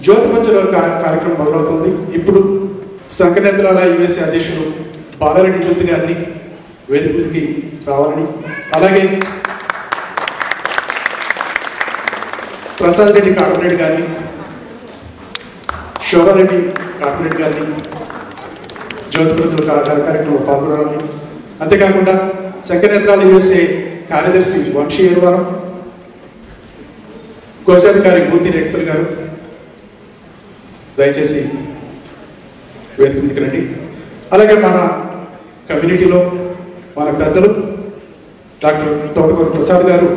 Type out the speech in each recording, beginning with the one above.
జ్యోతిపంచుల కార్యక్రమం మొదలవుతుంది. ఇప్పుడు సంఘనేత్రాల యుఎస్ఏ అధ్యక్షుడు బాలారెడ్డి గుర్తు గారిని వేదిక మీదకి రావాలని, అలాగే ప్రసాద్ రెడ్డి కార్పొరేట్ గారిని, శోభారెడ్డి కార్పొరేట్ గారిని జ్యోతిపంచుల కార్యక్రమంలో పాల్గొనాలని, అంతేకాకుండా సంఘనేత్రాల యుఎస్ఏ కార్యదర్శి వంశీ ఏరువారం, కోశాధికారి మూర్తి రేక్తల్ గారు దయచేసి వేదిక మీదకి రండి. అలాగే మన కమ్యూనిటీలో మన పెద్దలు డాక్టర్ తోటకూరు ప్రసాద్ గారు,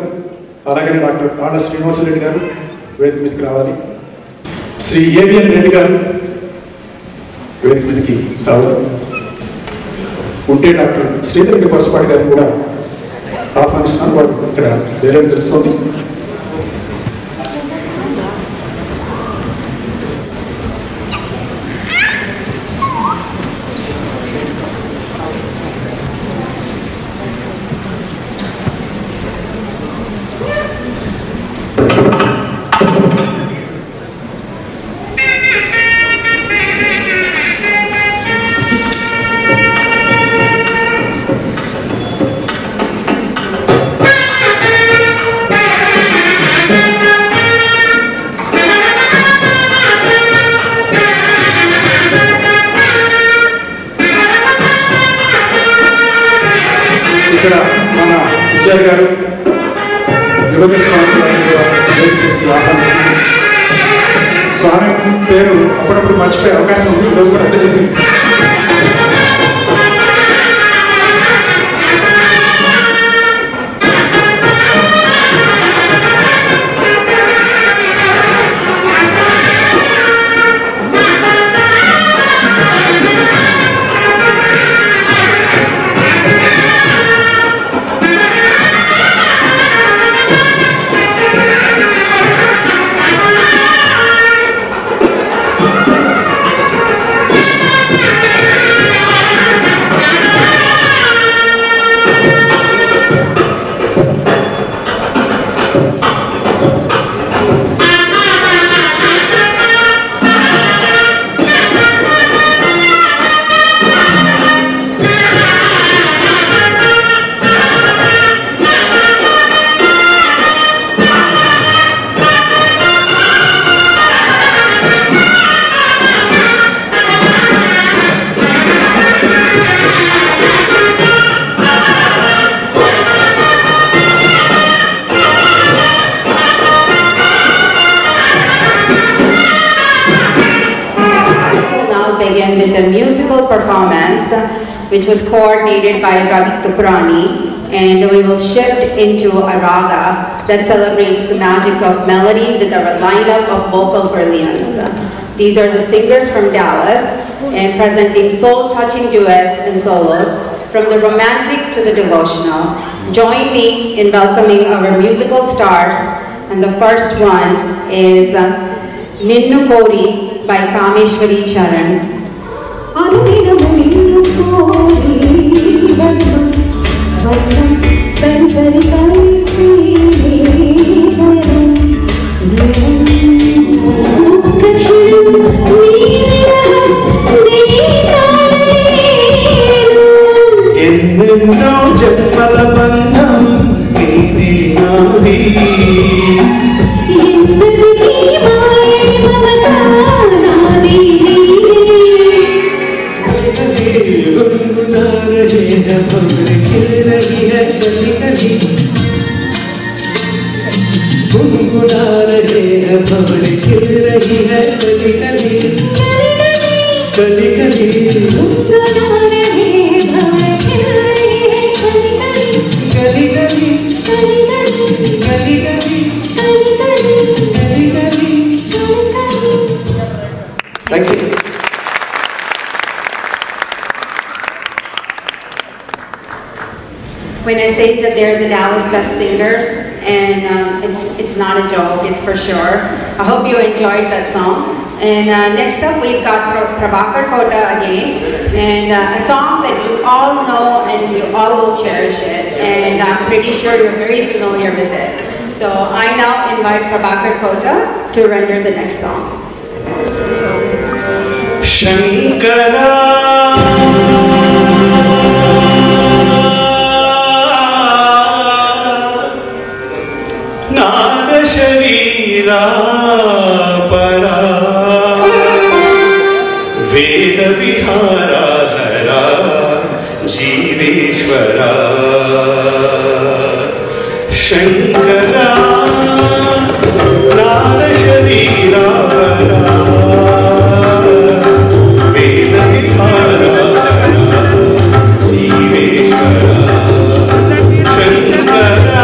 అలాగే డాక్టర్ ఆళ్ళ శ్రీనివాసరెడ్డి గారు వేదిక మీదకి రావాలి. శ్రీ ఏబిఎన్ రెడ్డి గారు వేదిక మీదకి రావాలి. ఉంటే డాక్టర్ శ్రీధర్ రెడ్డి కొరసపాటి గారు కూడా ఆహ్వానిస్తున్నారు. వారు ఇక్కడ వేరే తెలుస్తుంది. ఇక్కడ మన విజయ్ గారు యువకుల స్వామి గారికి ఆహ్వానిస్తుంది. స్వామి పేరు అప్పుడప్పుడు మర్చిపోయే అవకాశం ఉంది. ఈరోజు కూడా అదే జరిగింది. With a musical performance which was coordinated by Ravi Tuprani, and we will shift into a raga that celebrates the magic of melody with our lineup of vocal brilliance. These are the singers from Dallas and presenting soul-touching duets and solos from the romantic to the devotional. Join me in welcoming our musical stars, and the first one is Ninnu Kori by Kameshwari Charan. ఎన్నెన్నో జన్మల బంధం నీది నాది, गुनगुना रहे हैं भंवर खिल रही है कली कली कली कली गुनगुना रहे हैं भंवर खिल रही है कली कली कली कली कली कली कली कली. Thank you. When I say that they're the Dallas best singers, and it's not a joke, it's for sure. I hope you enjoyed that song. And next up we've got Prabhakar Kota again, and a song that you all know and you all will cherish it, and I'm pretty sure you're very familiar with it. So I now invite Prabhakar Kota to render the next song. శంకరా నాద శరీరా పరా వేద విహారా హరా జీవేశ్వరా శంకరా నాద శరీరా పరా వేద విహారా హరా జీవేశ్వరా శంకరా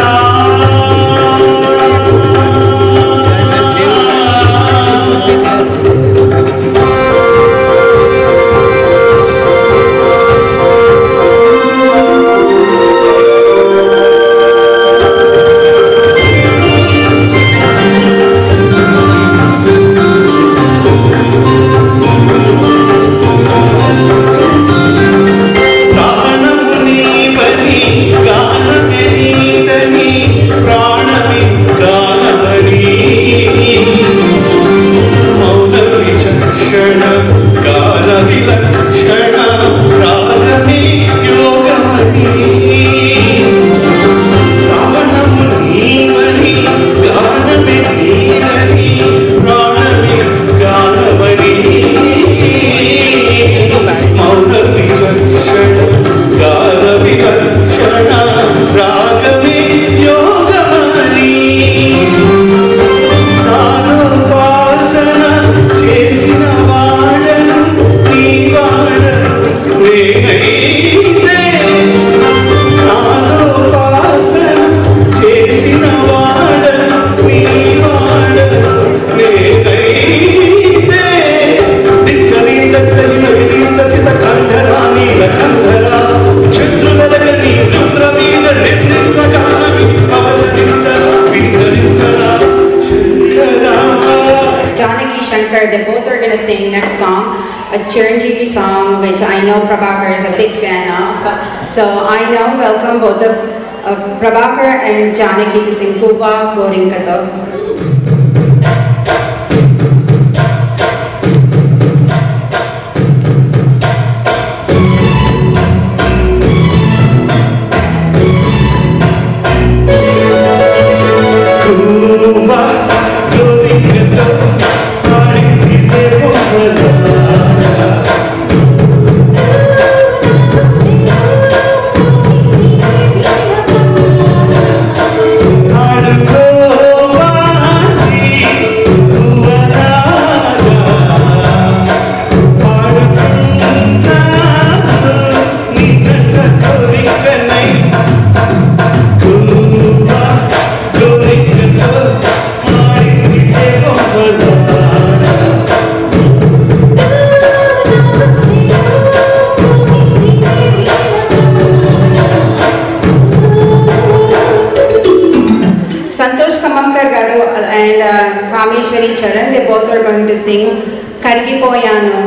They both are going to sing next song, a Chiranjeevi song, which I know Prabhakar is a big fan of. So I now welcome both of Prabhakar and Janaki to sing Kuba Gorinkato. Kameshwari Charan, they both are going to sing Karigipoyanu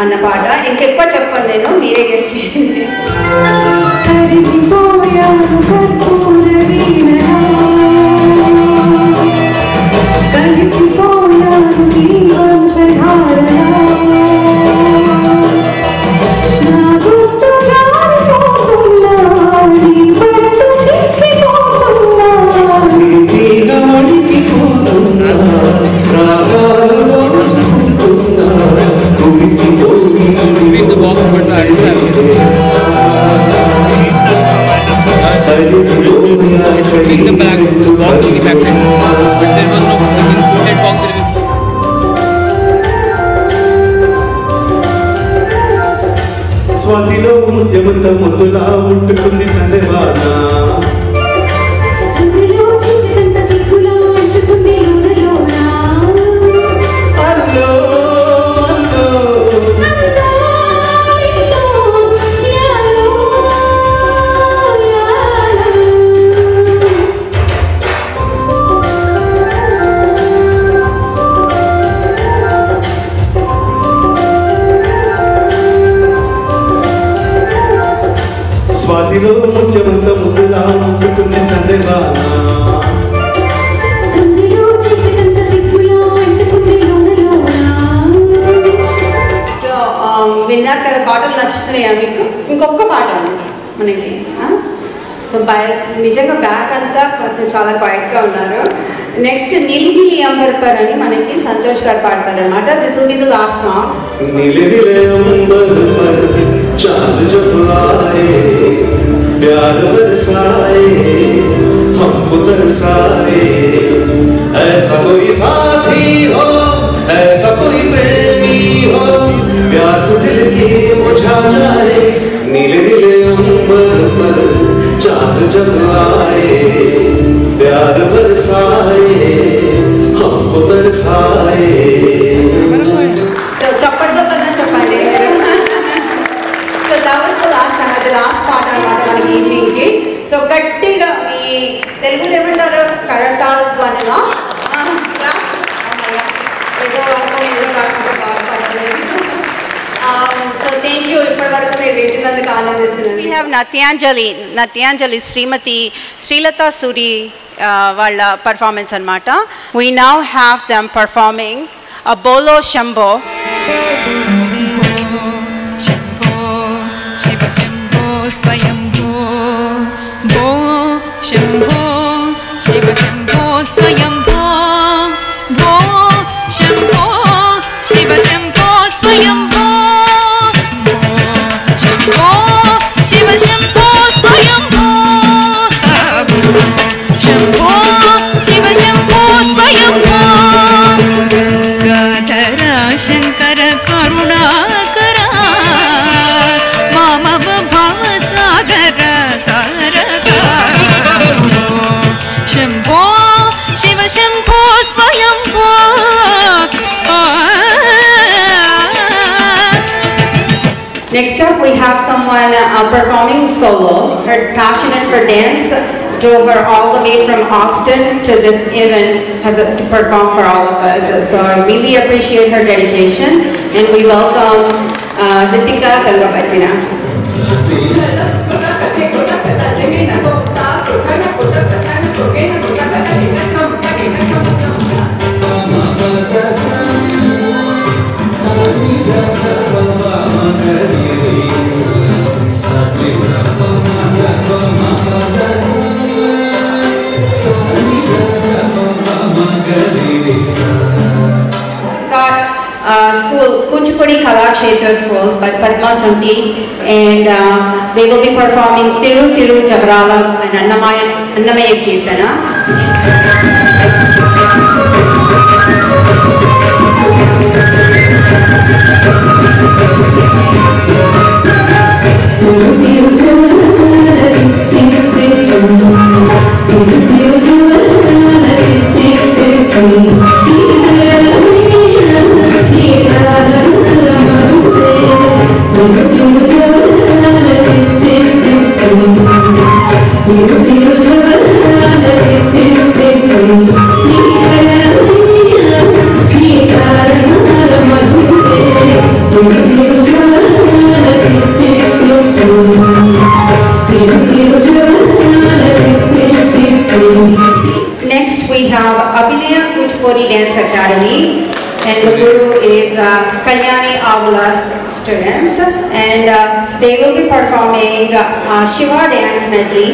అన్న పాట. ఇంకెక్కువ చెప్పను నేను, మీరే guest చేయండి. కరిగిపోయాను కర్పూర వీణా కలిసిపోయాను దీవంతధారణ నా గుర్తు జారిపోతున్నా నీ పట్టు చిక్కిపోతున్నా నీగా మడికిపోతున్నా రాగాలలో చూస్తున్నా కురిసిపోయి మనకి. సో నిజంగా బ్యాక్ అంతా కొంచెం చాలా క్వైట్గా ఉన్నారు. నెక్స్ట్ నిలిబిలి అంబర్పర్ అని మనకి సంతోష్ గారు పాడతారనమాట. This will be the last song. नीले अंबर पर चांद जब आए प्यार बरसाए हमको तरसाए ऐसा कोई साथी हो ऐसा कोई प्रेमी हो प्यास दिल की बुझा जाए नीले नीले अंबर पर चांद जब आए प्यार बरसाए हमको तरसाए. చప్పటితో కన్నా చెప్పండి. So that was the last song, అది లాస్ట్ పాట అనమాట మనకి ఈవినింగ్కి. సో గట్టిగా ఈ తెలుగులో ఏమంటారు కరతాళ ధ్వనిగా క్లాప్స్. ఏదో అనుకోని ఏదో కాకుండా బాగా పర్వాలేదు. సో థ్యాంక్ యూ, ఇప్పటి వరకు మీరు వింటున్నందుకు ఆనందిస్తున్నాను. వీ హ్యావ్ నత్యాంజలి శ్రీమతి శ్రీలతా సూరి వాళ్ళ పర్ఫార్మెన్స్ అనమాట. We now have them performing a bolo shambho. Shambho Shiva Shambho Swayambho Bo Shambho Shiva Shambho Swayambho Bo Shambho Shiva Shambho Swayambho Bo Shambho Shiva Shambho Swayambho Shambho Shiva Shambho Swayambho Shankar करुणाकरा मामव भव सागर तारका Shambho Shiv Shambho Swayambho. Next up we have someone performing solo. Her passionate for dance drove her all the way from Austin to this event to perform for all of us. So I really appreciate her dedication, and we welcome Ritika Gangapatina. School Kuchipudi Kalakshetra School by Padma Sunti, and they will be performing Tiru Tiru Javrala and Annamaya Kirtana. Next we have Abhinaya Kuchipudi Dance Academy, and the guru is Kalyani Avula's students, and they will be performing Shiva Dance Medley.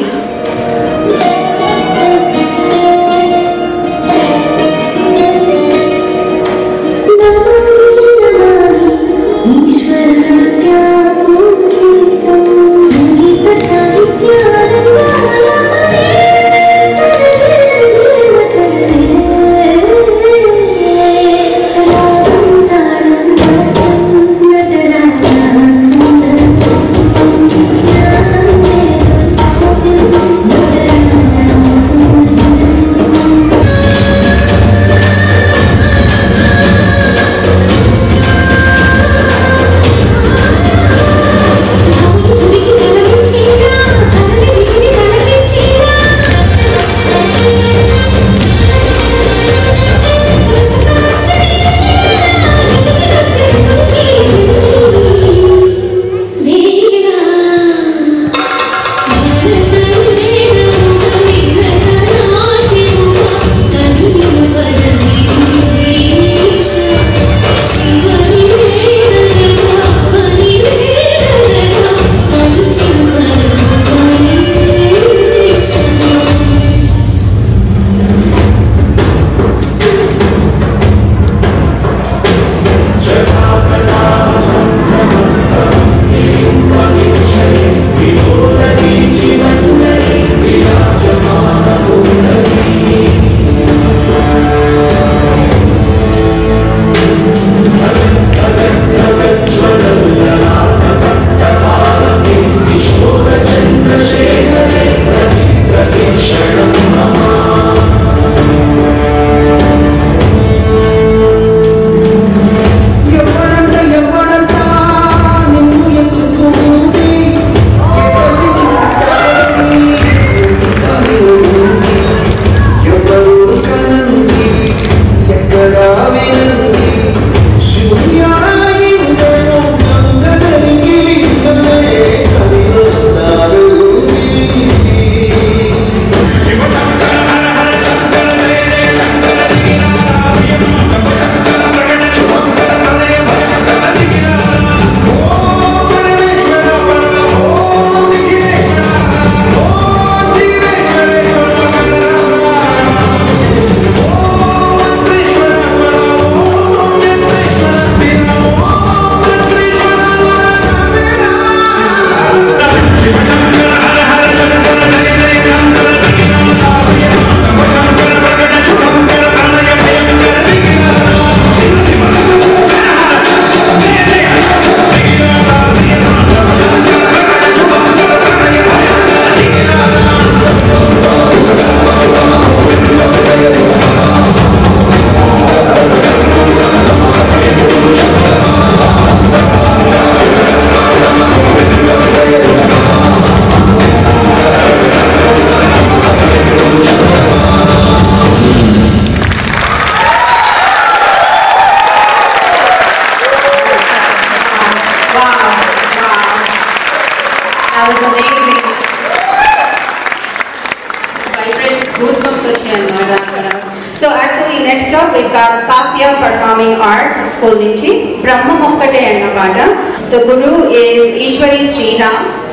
So actually next up we've got Tatya Performing Arts School Nunchi Brahma Mokkate anna paata. The guru is Ishwari Sriram.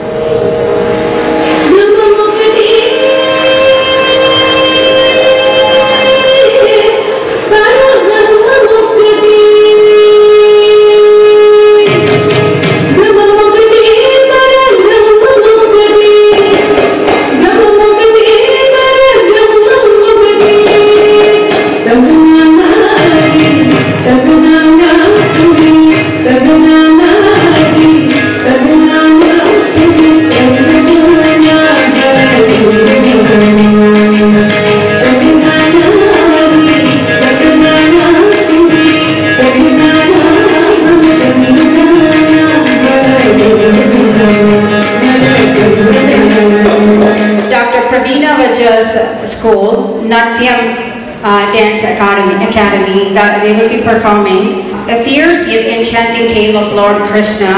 School, Natyam Dance Academy, they will be performing a fierce yet enchanting tale of Lord Krishna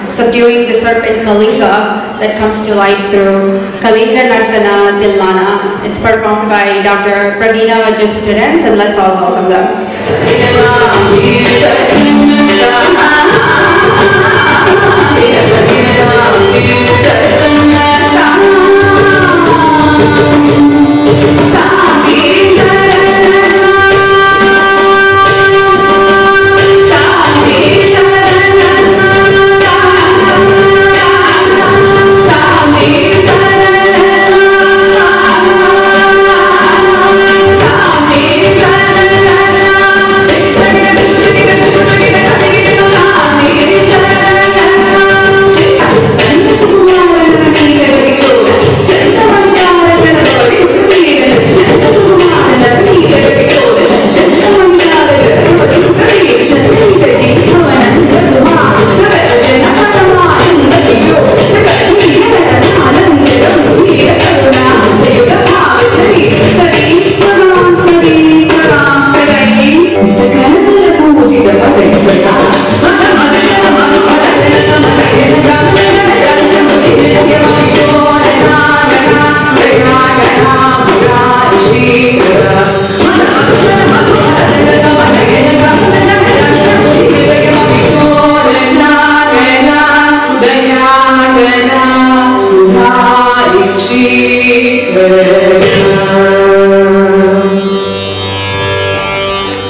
subduing the serpent Kalinga that comes to life through Kalinga Nardana Dillana. It's performed by Dr. Praveena Vaj's students, and let's all welcome them.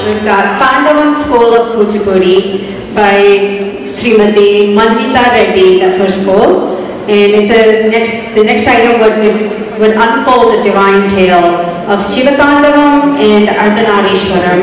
We've got Pandavam School of Kuchipudi by Srimati Manvita Reddy, that's her school. And it's the next item would unfold a divine tale of Shivatandavam and Ardhanarishwaram.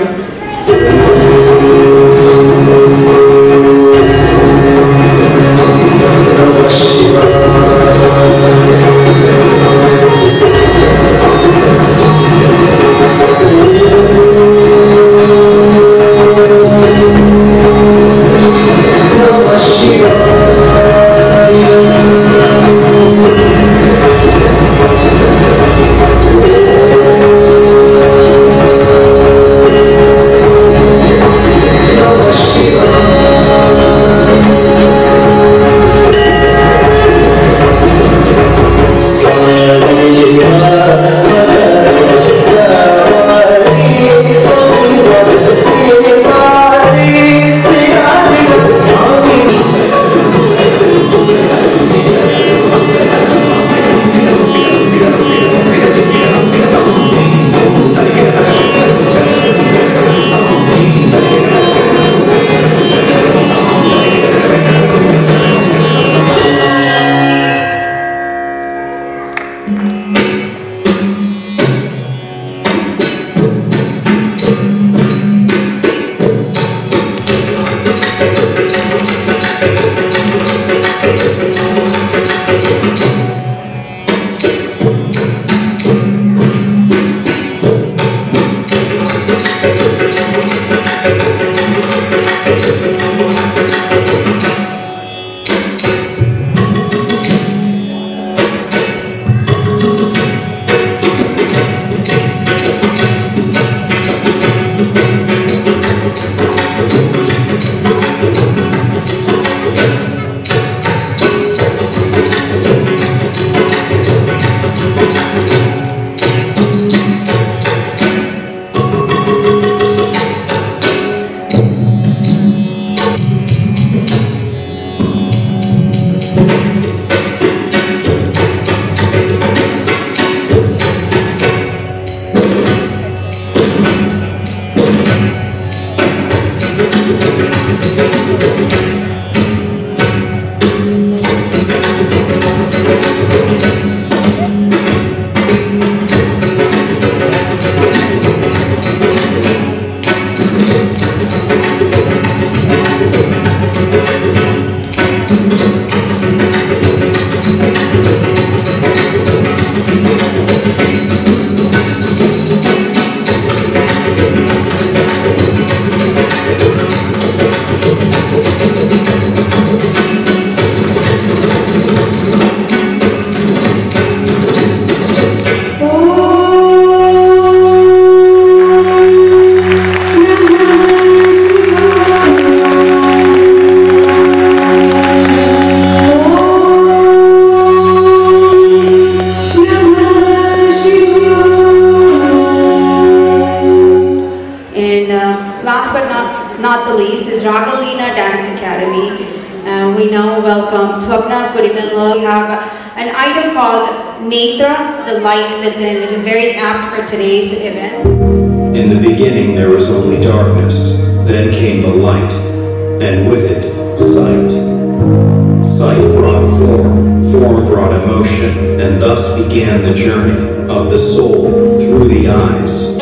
last but not the least is Ragalina Dance Academy. We now welcome Swapna Kudimilla. We have an item called Netra, the light within, which is very apt for today's event. In the beginning there was only darkness, then came the light, and with it, sight. Sight brought form, form brought emotion, and thus began the journey of the soul through the eyes.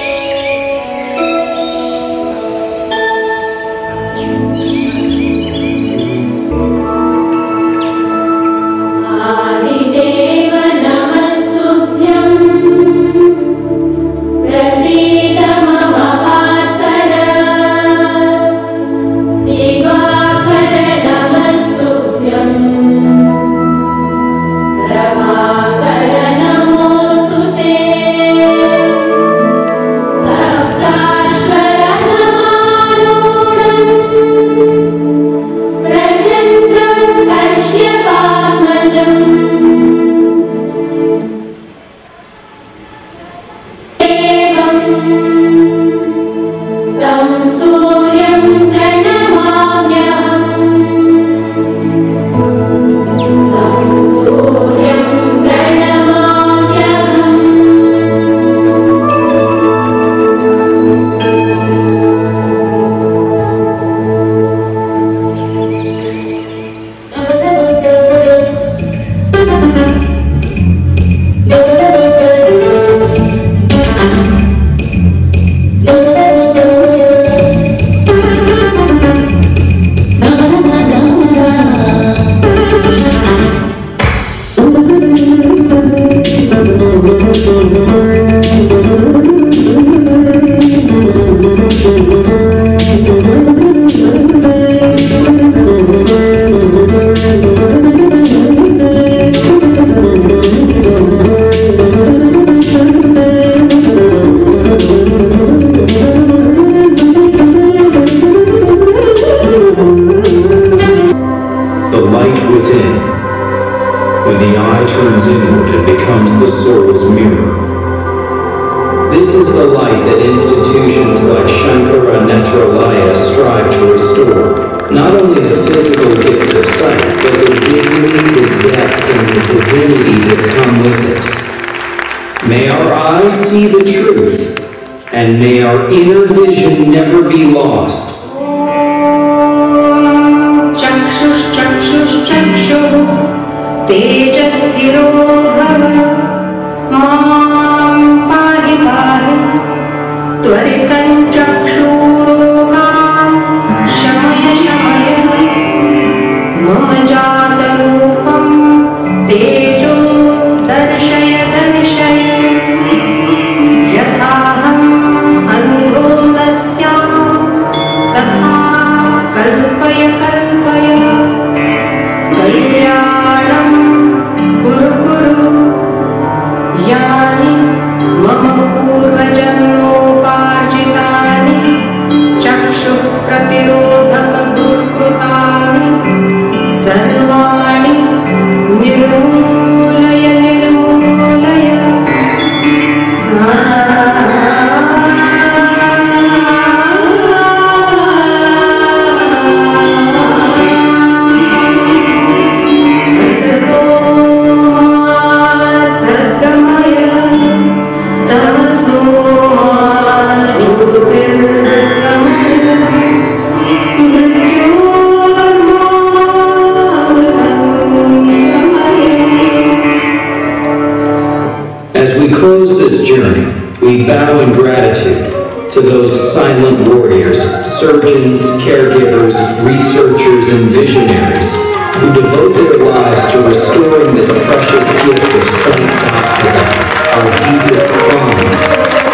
Surgeons, caregivers, researchers, and visionaries who devote their lives to restoring this precious gift of sight back to them, our deepest promise.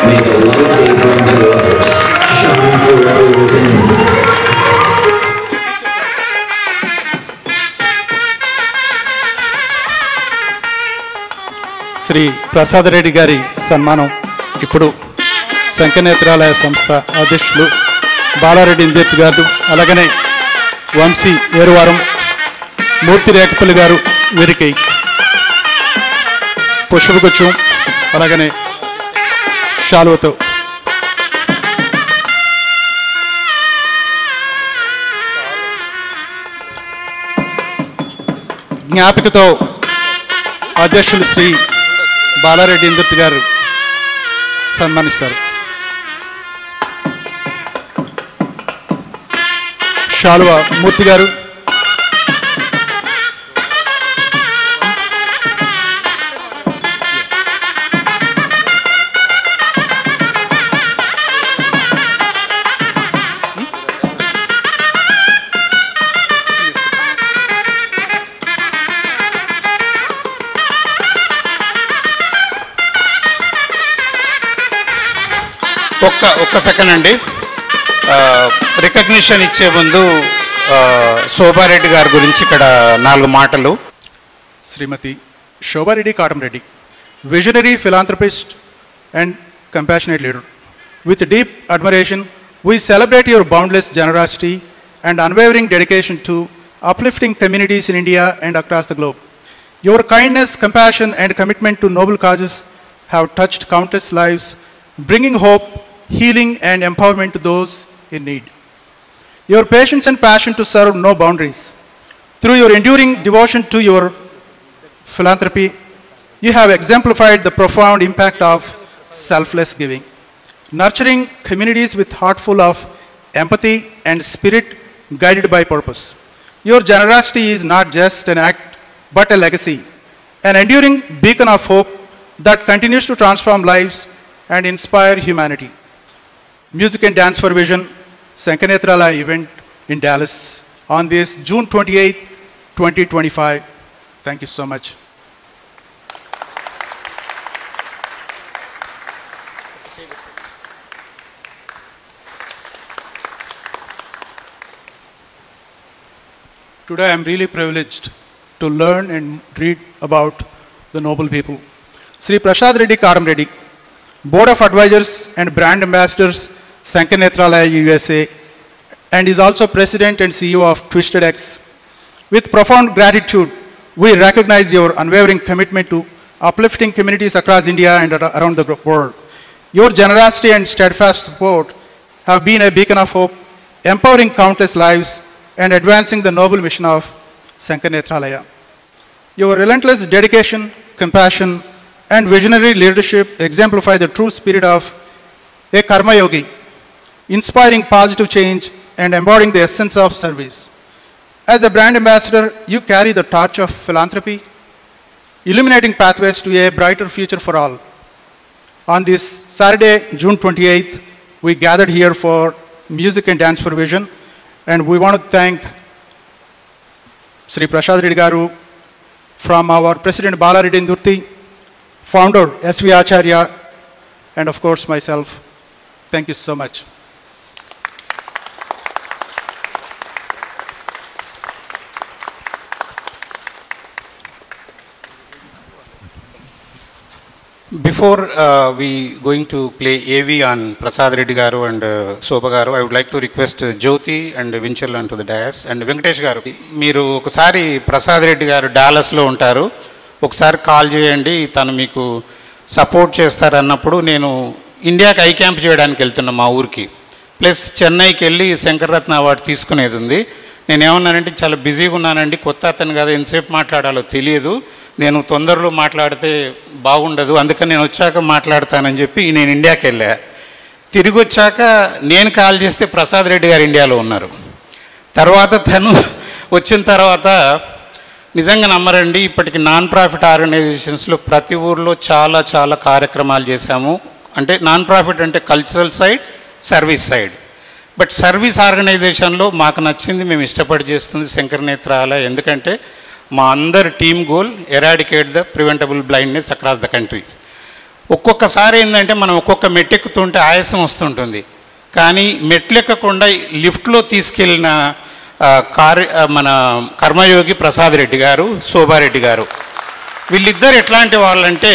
May the light they bring to others shine forever within them. Shri Prasad Reddy గారి సన్మానం ఇప్పుడు శంఖనేత్రాలయ సంస్థ అధ్యక్షులు బాలారెడ్డి ఇంజెత్ గారు, అలాగనే వంశీ ఏరువారం, మూర్తి రేఖపల్లి గారు వీరికి పుష్పగుచ్చం అలాగనే శాలువతో జ్ఞాపికతో అధ్యక్షులు శ్రీ బాలారెడ్డి ఇందుర్తి గారు సన్మానిస్తారు. శాలువా మూర్తి గారు, ఒక్క సెకండ్ అండి. రికగ్నిషన్ ఇచ్చే ముందు శోభారెడ్డి గారి గురించి ఇక్కడ 4 మాటలు. శ్రీమతి Shobha Reddy Katamreddy, visionary philanthropist and compassionate leader. With deep admiration, we celebrate your boundless generosity and unwavering dedication to uplifting communities in India and across the globe. Your kindness, compassion, and commitment to noble causes have touched countless lives, bringing hope, healing, and empowerment to those in need. Your patience and passion to serve know boundaries. Through your enduring devotion to your philanthropy, you have exemplified the profound impact of selfless giving, nurturing communities with heart full of empathy and spirit guided by purpose. Your generosity is not just an act, but a legacy, an enduring beacon of hope that continues to transform lives and inspire humanity. Music and Dance for Vision Sankanetrala event in Dallas on this June 28, 2025. Thank you so much. Today I am really privileged to learn and read about the noble people. Sri Prasad Reddy Karam Reddy, Board of Advisors and Brand Ambassadors, Sankanetralaya USA, and is also President and CEO of Twisted X. With profound gratitude, we recognize your unwavering commitment to uplifting communities across India and around the world. Your generosity and steadfast support have been a beacon of hope, empowering countless lives and advancing the noble mission of Sankanetralaya. Your relentless dedication, compassion, and visionary leadership exemplify the true spirit of a karma yogi, inspiring positive change and embodying the essence of service. As a brand ambassador, you carry the torch of philanthropy, illuminating pathways to a brighter future for all. On this Saturday, June 28th, we gathered here for Music and Dance for Vision, and we want to thank Sri Prasad Reddy Garu, from our President Balareddy Indurti, founder S.V. Acharya, and of course myself. Thank you so much. Before we going to play AV on Prasad Reddy Garu and Shobha Garu, I would like to request Jyoti and Vinchal onto the dais, and Venkatesh Garu. మీరు ఒకసారి ప్రసాద్ రెడ్డి గారు డాలస్లో ఉంటారు, ఒకసారి call చేయండి, తను మీకు support చేస్తారన్నప్పుడు నేను ఇండియాకి ఐ క్యాంప్ చేయడానికి వెళ్తున్నా మా ఊరికి, ప్లస్ చెన్నైకి వెళ్ళి శంకరరత్న అవార్డు తీసుకునేది ఉంది. నేనేమన్నానంటే చాలా బిజీగా ఉన్నానండి, కొత్త అతను కదా, ఎంతసేపు మాట్లాడాలో తెలియదు, నేను తొందరలో మాట్లాడితే బాగుండదు, అందుకని నేను వచ్చాక మాట్లాడతానని చెప్పి నేను ఇండియాకి వెళ్ళా. తిరిగి వచ్చాక నేను కాల్ చేస్తే ప్రసాద్ రెడ్డి గారు ఇండియాలో ఉన్నారు. తర్వాత తను వచ్చిన తర్వాత నిజంగా నమ్మరండి, ఇప్పటికి నాన్ ప్రాఫిట్ ఆర్గనైజేషన్స్లో ప్రతి ఊర్లో చాలా చాలా కార్యక్రమాలు చేశాము. అంటే నాన్ ప్రాఫిట్ అంటే cultural side, service side. But service ఆర్గనైజేషన్లో మాకు నచ్చింది, మేము ఇష్టపడి చేస్తుంది శంకరనేత్రాలయ. ఎందుకంటే మా అందరి team goal eradicate the preventable blindness across the country. ఒక్కొక్కసారి ఏంటంటే మనం ఒక్కొక్క మెట్టెక్కుతుంటే ఆయాసం వస్తుంటుంది, కానీ మెట్లెక్కకుండా లిఫ్ట్లో తీసుకెళ్ళిన మన కర్మయోగి ప్రసాద్ రెడ్డి గారు, శోభారెడ్డి గారు, వీళ్ళిద్దరు ఎట్లాంటి వాళ్ళంటే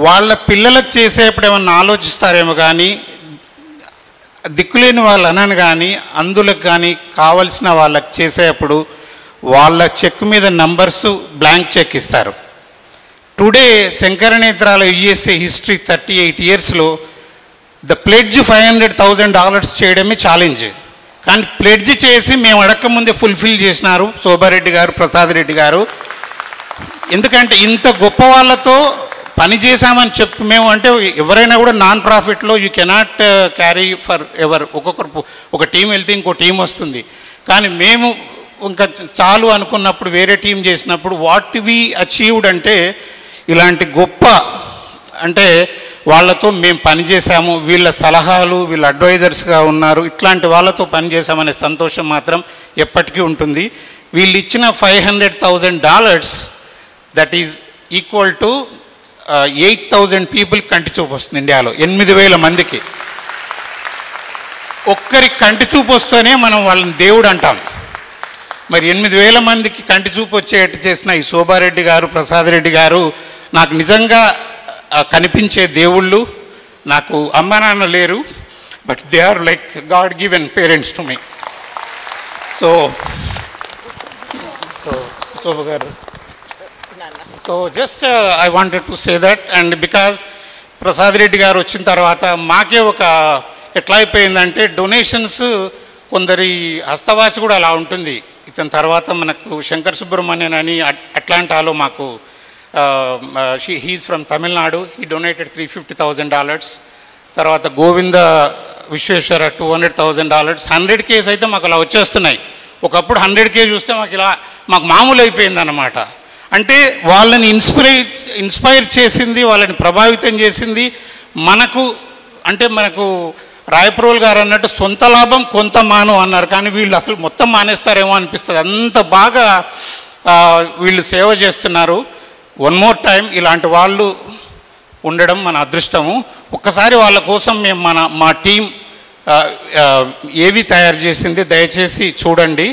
వాళ్ళ పిల్లలకు చేసేప్పుడు ఏమన్నా ఆలోచిస్తారేమో కానీ దిక్కులేని వాళ్ళు అనను కానీ అందులకు కానీ కావలసిన వాళ్ళకి చేసేప్పుడు వాళ్ళ చెక్ మీద నంబర్స్ బ్లాంక్ చెక్ ఇస్తారు. టుడే శంకరనేత్రాల యుఎస్ఏ హిస్టరీ 38 ఇయర్స్లో ద ప్లెడ్జ్ $500,000 చేయడమే ఛాలెంజ్. కానీ ప్లెడ్జ్ చేసి మేము అడగకముందే ఫుల్ఫిల్ చేసినారు శోభారెడ్డి గారు, ప్రసాద్ రెడ్డి గారు. ఎందుకంటే ఇంత గొప్ప వాళ్ళతో పని చేశామని చెప్పి మేము, అంటే ఎవరైనా కూడా నాన్ ప్రాఫిట్లో you cannot carry forever, ఒక్కొక్కరు ఒక టీం వెళ్తే ఇంకో టీం వస్తుంది. కానీ మేము ఇంకా చాలు అనుకున్నప్పుడు వేరే టీం చేసినప్పుడు వాట్ వి అచీవ్డ్ అంటే ఇలాంటి గొప్ప, అంటే వాళ్ళతో మేము పనిచేసాము, వీళ్ళ సలహాలు వీళ్ళ అడ్వైజర్స్గా ఉన్నారు, ఇట్లాంటి వాళ్ళతో పనిచేసామనే సంతోషం మాత్రం ఎప్పటికీ ఉంటుంది. వీళ్ళు ఇచ్చిన $500,000 that is equal to 8,000 people కంటి చూపు వస్తుంది ఇండియాలో, 8,000 మందికి. ఒక్కరికి కంటి చూపు వస్తేనే మనం వాళ్ళని దేవుడు అంటాం. మరి 8,000 మందికి కంటి చూపు వచ్చేట్టు చేసిన ఈ శోభారెడ్డి గారు, ప్రసాద్ రెడ్డి గారు నాకు నిజంగా కనిపించే దేవుళ్ళు. నాకు అమ్మ నాన్న లేరు, but they are like god given parents to me. So Shobha garu, so just I wanted to say that. And because Prasad Reddy garu వచ్చిన తర్వాత మాకే ఒక ఎట్లా అయిపోయిందంటే డొనేషన్స్, కొందరి హస్తవాసి కూడా అలా ఉంటుంది. ఇతని తర్వాత మనకు శంకర్ సుబ్రహ్మణ్యన్ అని అట్లాంటాలో మాకు, he's from Tamil Nadu, he donated $350,000. తర్వాత గోవింద విశ్వేశ్వర $200,000. 100K అయితే మాకు అలా వచ్చేస్తున్నాయి. ఒకప్పుడు 100K చూస్తే మాకు ఇలా మాకు మామూలు అయిపోయిందన్నమాట. అంటే వాళ్ళని ఇన్స్పైర్ చేసింది, వాళ్ళని ప్రభావితం చేసింది మనకు. అంటే మనకు రాయప్రోల్ గారు అన్నట్టు సొంత లాభం కొంత మాను అన్నారు, కానీ వీళ్ళు అసలు మొత్తం మానేస్తారేమో అనిపిస్తుంది. అంత బాగా వీళ్ళు సేవ చేస్తున్నారు. వన్ మోర్ టైం ఇలాంటి వాళ్ళు ఉండడం మన అదృష్టము. ఒక్కసారి వాళ్ళ కోసం మేము మా టీం ఏవి తయారు చేసింది దయచేసి చూడండి.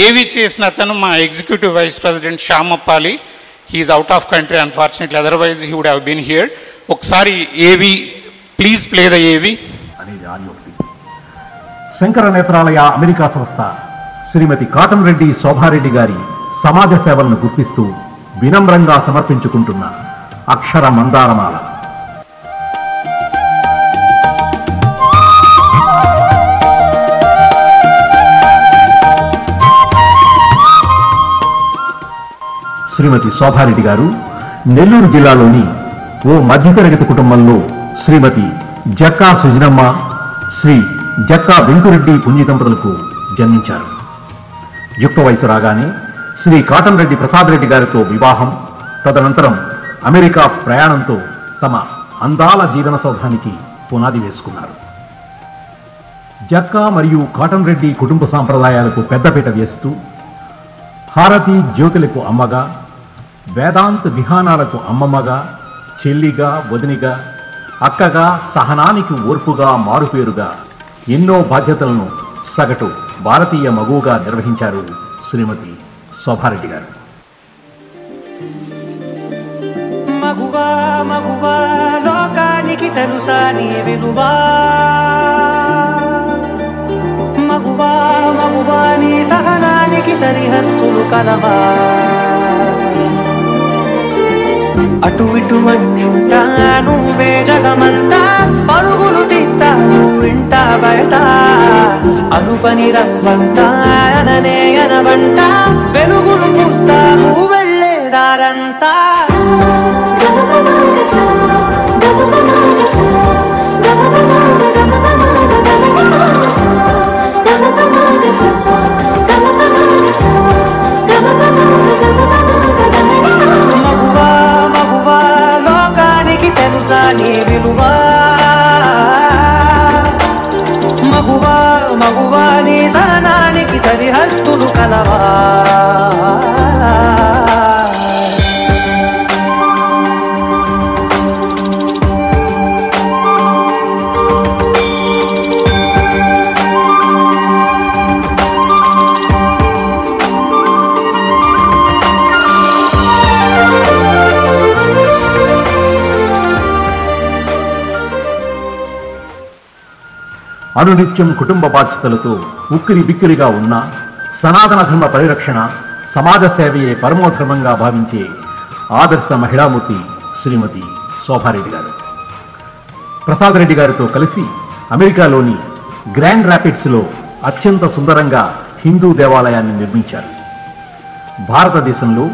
ఏవి చేసిన అతను మా executive vice president Shyamappali. He's out of country unfortunately, otherwise he would have been here. ఒకసారి ఏవి ప్లీజ్ ప్లే ద ఏవి అనేది ఆడియో. శంకర నేత్రాలయ అమెరికా సంస్థ శ్రీమతి కాటన్ రెడ్డి శోభారెడ్డి గారి సమాజ సేవలను గుర్తిస్తూ వినమ్రంగా సమర్పించుకుంటున్న అక్షర మందారమాల. శ్రీమతి శోభారెడ్డి గారు నెల్లూరు జిల్లాలోని ఓ మధ్యతరగతి కుటుంబంలో శ్రీమతి జక్కా సుజనమ్మ, శ్రీ జక్కా వెంకురెడ్డి పుణ్య దంపతులకు జన్మించారు. యుక్త వయసు రాగానే శ్రీ కాటన్ రెడ్డి ప్రసాద్ రెడ్డి గారితో వివాహం, తదనంతరం అమెరికా ప్రయాణంతో తమ అందాల జీవన సౌధానికి పునాది వేసుకున్నారు. జక్కా మరియు కాటన్ రెడ్డి కుటుంబ సాంప్రదాయాలకు పెద్దపీట వేస్తూ హారతి జ్యోతులకు అమ్మగా, వేదాంత విహానాలకు అమ్మమ్మగా, చెల్లిగా, వదినిగా, అక్కగా, సహనానికి ఓర్పుగా, మారుపేరుగా ఎన్నో బాధ్యతలను సగటు భారతీయ మగువుగా నిర్వహించారు శ్రీమతి శోభారెడ్డి గారు. మగువా మగువా లోకానికి తెలుసా నీ విలువా, మగువా మగువా నీ సహనానికి సరిహద్దులు కలవా, అటు ఇటు అన్నింటా నువ్వే జగమంతా, పరుగులు తీస్తావు ఇంట బయట, అనుపని రవ్వంతా అననే అనవంట, వెలుగులు పూస్తావు వెళ్ళేదారంతా. మగువా మగువా లోకానికి తెలుసా నీ విలువా, మగువా మగువా నీ సహనానికి సరిహద్దులు కలవా. అనునిత్యం కుటుంబ బాధ్యతలతో ఉక్కిరి బిక్కిరిగా ఉన్న సనాతన ధర్మ పరిరక్షణ, సమాజ సేవయే పరమోధర్మంగా భావించే ఆదర్శ మహిళామూర్తి శ్రీమతి శోభారెడ్డి గారు. ప్రసాద్ రెడ్డి గారితో కలిసి అమెరికాలోని గ్రాండ్ ర్యాపిడ్స్లో అత్యంత సుందరంగా హిందూ దేవాలయాన్ని నిర్మించారు. భారతదేశంలో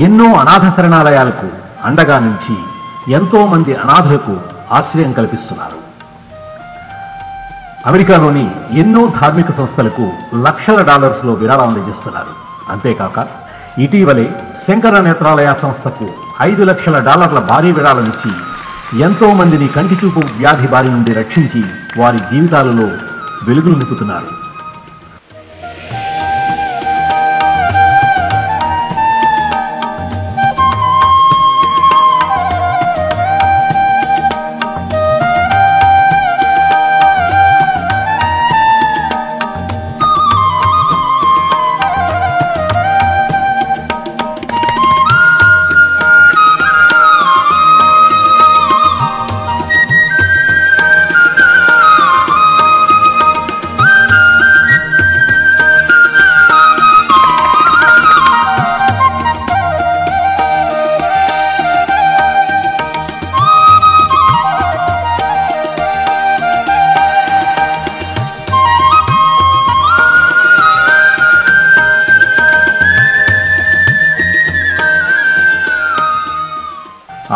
ఎన్నో అనాథ శరణాలయాలకు అండగా నిలిచి ఎంతో మంది అనాథులకు ఆశ్రయం కల్పిస్తున్నారు. అమెరికాలోని ఎన్నో ధార్మిక సంస్థలకు లక్షల డాలర్స్లో విరాళం అందజేస్తున్నారు. అంతేకాక ఇటీవలే శంకర నేత్రాలయ సంస్థకు $5 లక్షల భారీ విరాళం ఇచ్చి ఎంతో మందిని కంటిచూపు వ్యాధి బారి నుండి రక్షించి వారి జీవితాలలో వెలుగులు నింపుతున్నారు.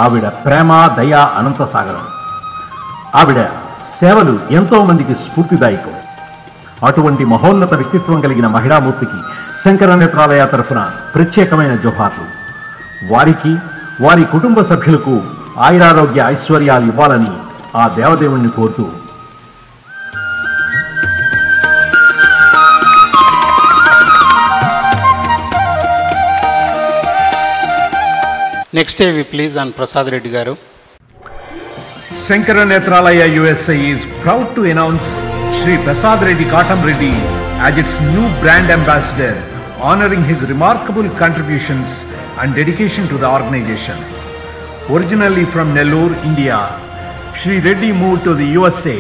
ఆవిడ ప్రేమ, దయ అనంత సాగరం. ఆవిడ సేవలు ఎంతో మందికి స్ఫూర్తిదాయకం. అటువంటి మహోన్నత వ్యక్తిత్వం కలిగిన మహిళామూర్తికి శంకర నేత్రాలయ తరఫున ప్రత్యేకమైన జోహార్లు. వారికి, వారి కుటుంబ సభ్యులకు ఆయురారోగ్య ఐశ్వర్యాలు ఇవ్వాలని ఆ దేవదేవుణ్ణి కోరుతూ Next AV please on Prasad Reddy garu. Shankara Netralaya USA is proud to announce Shri Prasad Reddy Katam Reddy as its new brand ambassador, honoring his remarkable contributions and dedication to the organization. Originally from Nellore, India, Shri Reddy moved to the USA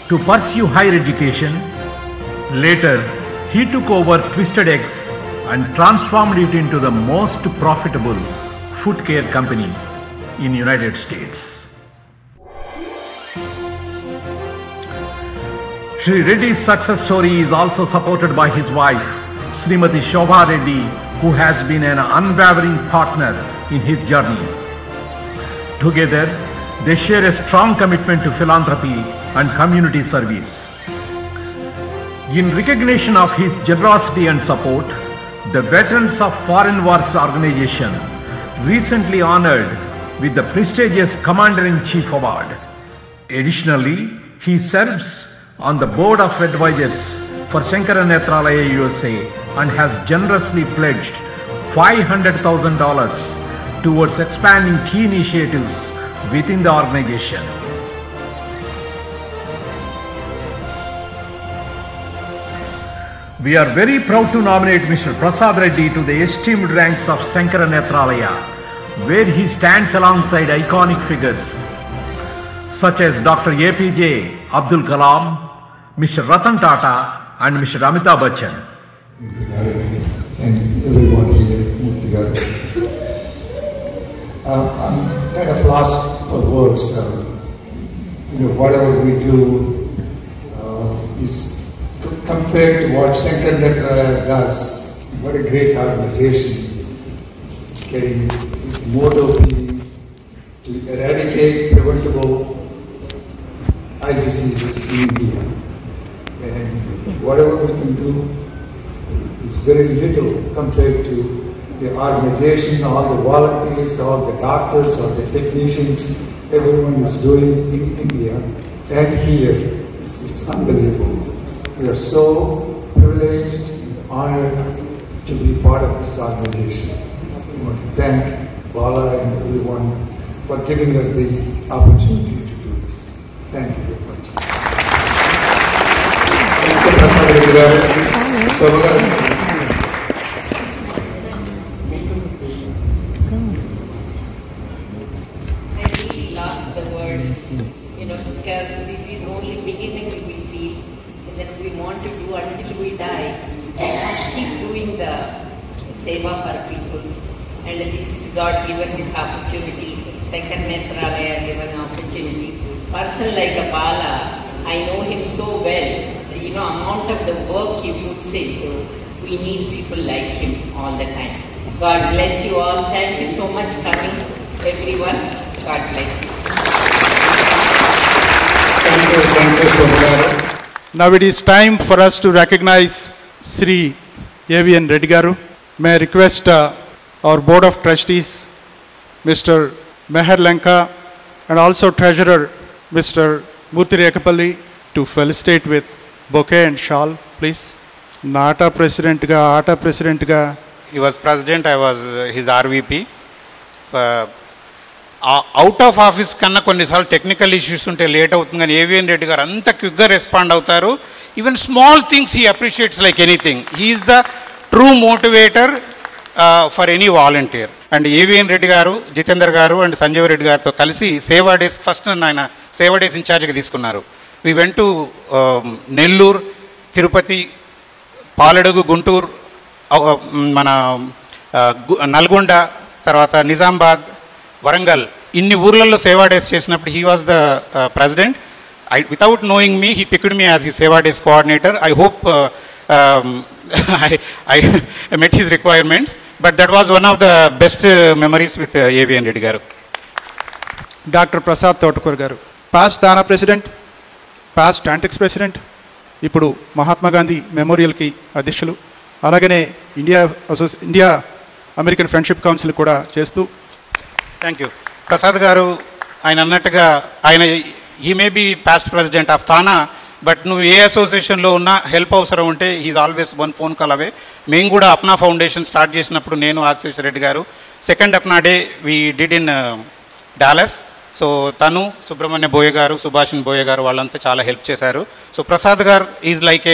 to pursue higher education. Later, he took over Twisted Eggs and transformed it into the most profitable food care company in United States. Shri Reddy's success story is also supported by his wife, Srimati Shobha Reddy, who has been an unwavering partner in his journey. Together, they share a strong commitment to philanthropy and community service. In recognition of his generosity and support, the Veterans of Foreign Wars organization recently honored with the prestigious Commander-in-Chief Award. Additionally, he serves on the Board of Advisors for Shankara Netralaya USA and has generously pledged $500,000 towards expanding key initiatives within the organization. We are very proud to nominate Mr. Prasad Reddy to the esteemed ranks of Shankara Netralaya, where he stands alongside iconic figures such as Dr. APJ Abdul Kalam, Mr. Ratan Tata and Mr. Amitabh Bachchan. And everyone here, Murthy garu. I'm kind of lost for words. Whatever we do is compared to what Shankara Netralaya does. What a great organization, getting motto to eradicate preventable eye diseases in India. And whatever we can do is very little compared to the organization, all the volunteers, all the doctors, all the technicians, everyone is doing in India and here. It's unbelievable. We are so privileged and honored to be part of this organization. I want to thank Bala and everyone for giving us the opportunity to do this. Thank you very much. Thank you, Prasad Reddy garu. Shobha garu. I really lost the words, because this is only beginning we feel. That we want to do until we die. We want to keep doing the seva for people. And this is God given this opportunity. Shankara Netralaya given opportunity. Person like a Bala, I know him so well. Even amount of the work he puts into. We need people like him all the time. God bless you all. Thank you so much for coming, everyone. God bless you. Thank you, Sobagaru. Now it is time for us to recognize Sri A.V.N. Reddy Garu. May I request our Board of Trustees, Mr. Meher Lanka, and also Treasurer, Mr. Murthy Rekapalli, to felicitate with bouquet and shawl, please. Nata President ga, Ata President ga. He was President, I was his RVP. Out of office కన్నా కొన్నిసార్లు technical issues ఉంటే late అవుతుంది, కానీ AVN Reddy గారు అంత క్విక్గా respond అవుతారు. Even small things he appreciates like anything. He is the true motivator for any volunteer. And AVN Reddy garu, Jitender గారు అండ్ సంజీవ్ రెడ్డి గారితో కలిసి సేవా డేస్ ఫస్ట్ ఆయన సేవా డేస్ ఇన్ఛార్జ్గా తీసుకున్నారు. We went to Nellore, Tirupati, Paladugu, Guntur, మన నల్గొండ, తర్వాత నిజామాబాద్, వరంగల్, ఇన్ని ఊర్లలో సేవా డేస్ చేసినప్పుడు he was the president. Without knowing me he picked me as he Seva days coordinator. I hope I met his requirements, but that was one of the best memories with AVN Reddy garu. Dr. Prasad Thotakure garu, past Dana President, past Tantex President, ఇప్పుడు మహాత్మా గాంధీ మెమోరియల్కి అధ్యక్షులు, అలాగనే India American friendship council కూడా చేస్తూ. Thank you. Prasad గారు ఆయన అన్నట్టుగా ఆయన he may be past president of TANA, but నువ్వు ఏ అసోసియేషన్లో ఉన్నా హెల్ప్ అవసరం ఉంటే he's always one phone call away. మేము కూడా అప్నా ఫౌండేషన్ స్టార్ట్ చేసినప్పుడు నేను, Ashish Reddy garu, second Apna day we did in Dallas. So తను, సుబ్రహ్మణ్య బోయ గారు, సుభాషిణ్ బోయ గారు వాళ్ళంతా చాలా హెల్ప్ చేశారు. సో ప్రసాద్ గారు ఈజ్ లైక్